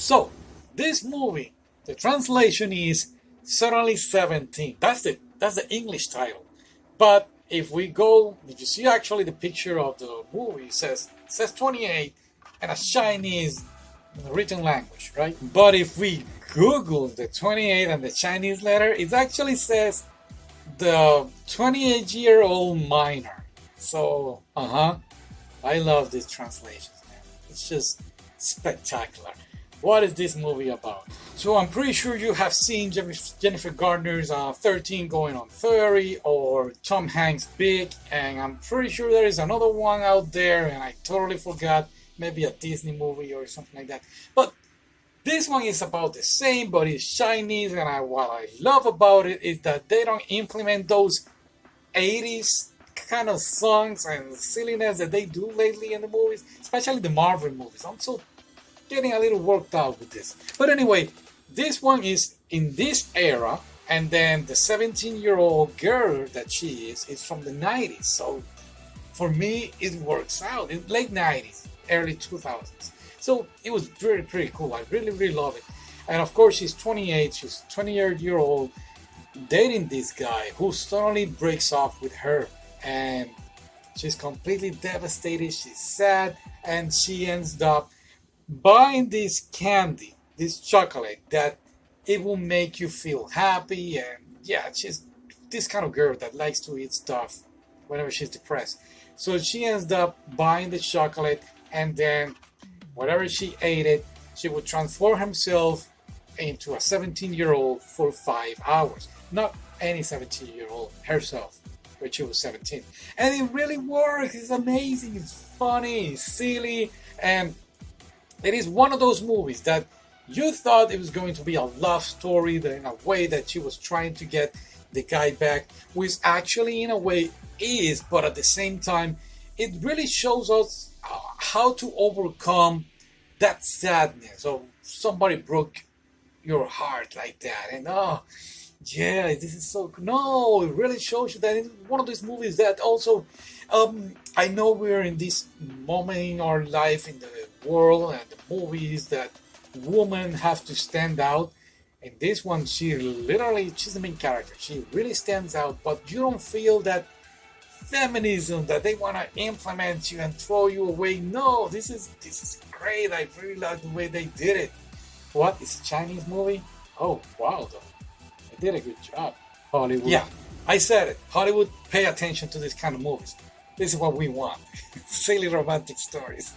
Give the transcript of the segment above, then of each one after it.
So, this movie, the translation is Suddenly 17. That's the English title. But if you see actually the picture of the movie, it says 28 and a Chinese written language, right? But if we Google the 28 and the Chinese letter, it actually says the 28-year-old minor. So, I love these translations, man. It's just spectacular. What is this movie about? So I'm pretty sure you have seen Jennifer Garner's 13 going on 30 or Tom Hanks' Big, and I'm pretty sure there is another one out there and I totally forgot, maybe a Disney movie or something like that. But this one is about the same, but it's Chinese, and what I love about it is that they don't implement those 80s kind of songs and silliness that they do lately in the movies, especially the Marvel movies. I'm so getting a little worked out with this. But anyway, this one is in this era, and then the 17-year-old girl that she is from the 90s. So for me, it works out. In late 90s, early 2000s. So it was pretty cool. I really, really love it. And of course, she's 28. She's 20-year-old dating this guy who suddenly breaks off with her. And she's completely devastated. She's sad. And she ends up buying this candy, this chocolate, that it will make you feel happy. And yeah, she's this kind of girl that likes to eat stuff whenever she's depressed. So she ends up buying the chocolate, and then whatever she ate it, she would transform herself into a 17-year-old for 5 hours. Not any 17-year-old, herself, when she was 17. And it really works. It's amazing. It's funny, it's silly, and it is one of those movies that you thought it was going to be a love story that in a way that she was trying to get the guy back, which actually in a way is, but at the same time, it really shows us how to overcome that sadness of somebody broke your heart like that. And yeah, this is so. No, it really shows you that it's one of these movies that also. I know we're in this moment in our life, in the world and the movies, that women have to stand out. And this one, she's the main character. She really stands out, but you don't feel that feminism that they want to implement you and throw you away. No, this is great. I really like the way they did it. What? It's a Chinese movie? Oh, wow, though. They did a good job. Hollywood. Yeah, I said it. Hollywood, pay attention to this kind of movies. This is what we want. Silly romantic stories.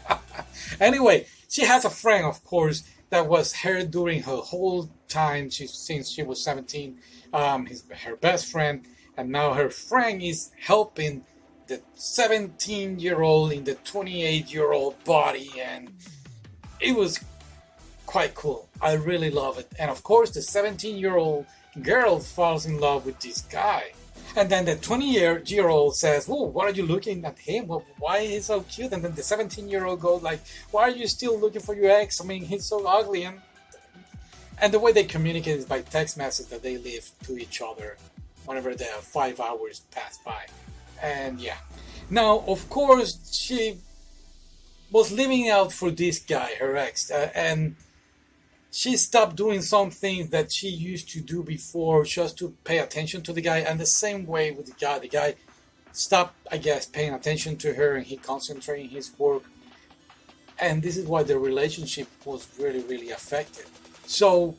Anyway, she has a friend, of course, that was her during her whole time since she was 17. Her best friend. And now her friend is helping the 17-year-old in the 28-year-old body. And it was quite cool. I really love it. And of course, the 17-year-old girl falls in love with this guy. And then the 20-year-old says, "Oh, what are you looking at him? Well, why is he so cute?" And then the 17-year-old goes like, "Why are you still looking for your ex? I mean, he's so ugly." And the way they communicate is by text message that they leave to each other whenever the 5 hours pass by. And yeah. Now, of course, she was living out for this guy, her ex, and she stopped doing some things that she used to do before just to pay attention to the guy. And the same way with the guy. The guy stopped, I guess, paying attention to her, and he concentrated in his work. And this is why the relationship was really, really affected. So,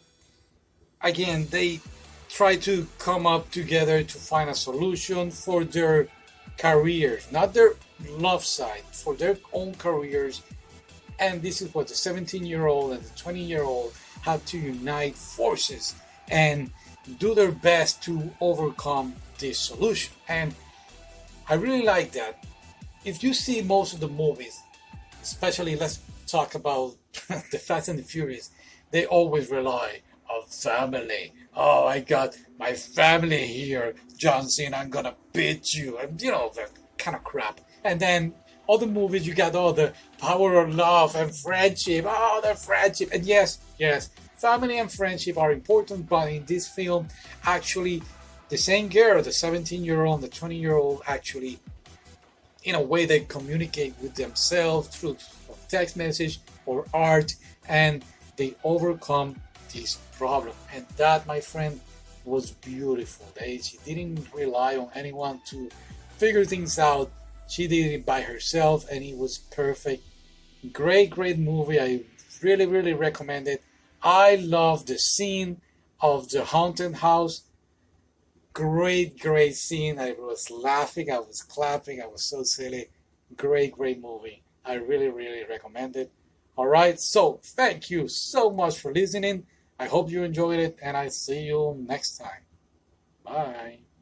again, they try to come up together to find a solution for their careers, not their love side, for their own careers. And this is what the 17-year-old and the 20-year-old had to unite forces and do their best to overcome this solution. And I really like that. If you see most of the movies, especially let's talk about the Fast and the Furious, they always rely on family. Oh, I got my family here, John Cena, I'm gonna beat you. And that kind of crap. And then other movies, you got all the power of love and friendship. Oh, the friendship. And yes, family and friendship are important, but in this film, actually, the same girl, the 17-year-old and the 20-year-old, actually, in a way, they communicate with themselves through text message or art, and they overcome this problem. And that, my friend, was beautiful. She didn't rely on anyone to figure things out. She did it by herself, and it was perfect. Great movie. I really recommend it. I love the scene of the haunted house. Great scene. I was laughing, I was clapping, I was so silly. Great movie. I really recommend it. All right, so thank you so much for listening. I hope you enjoyed it, and I see you next time. Bye.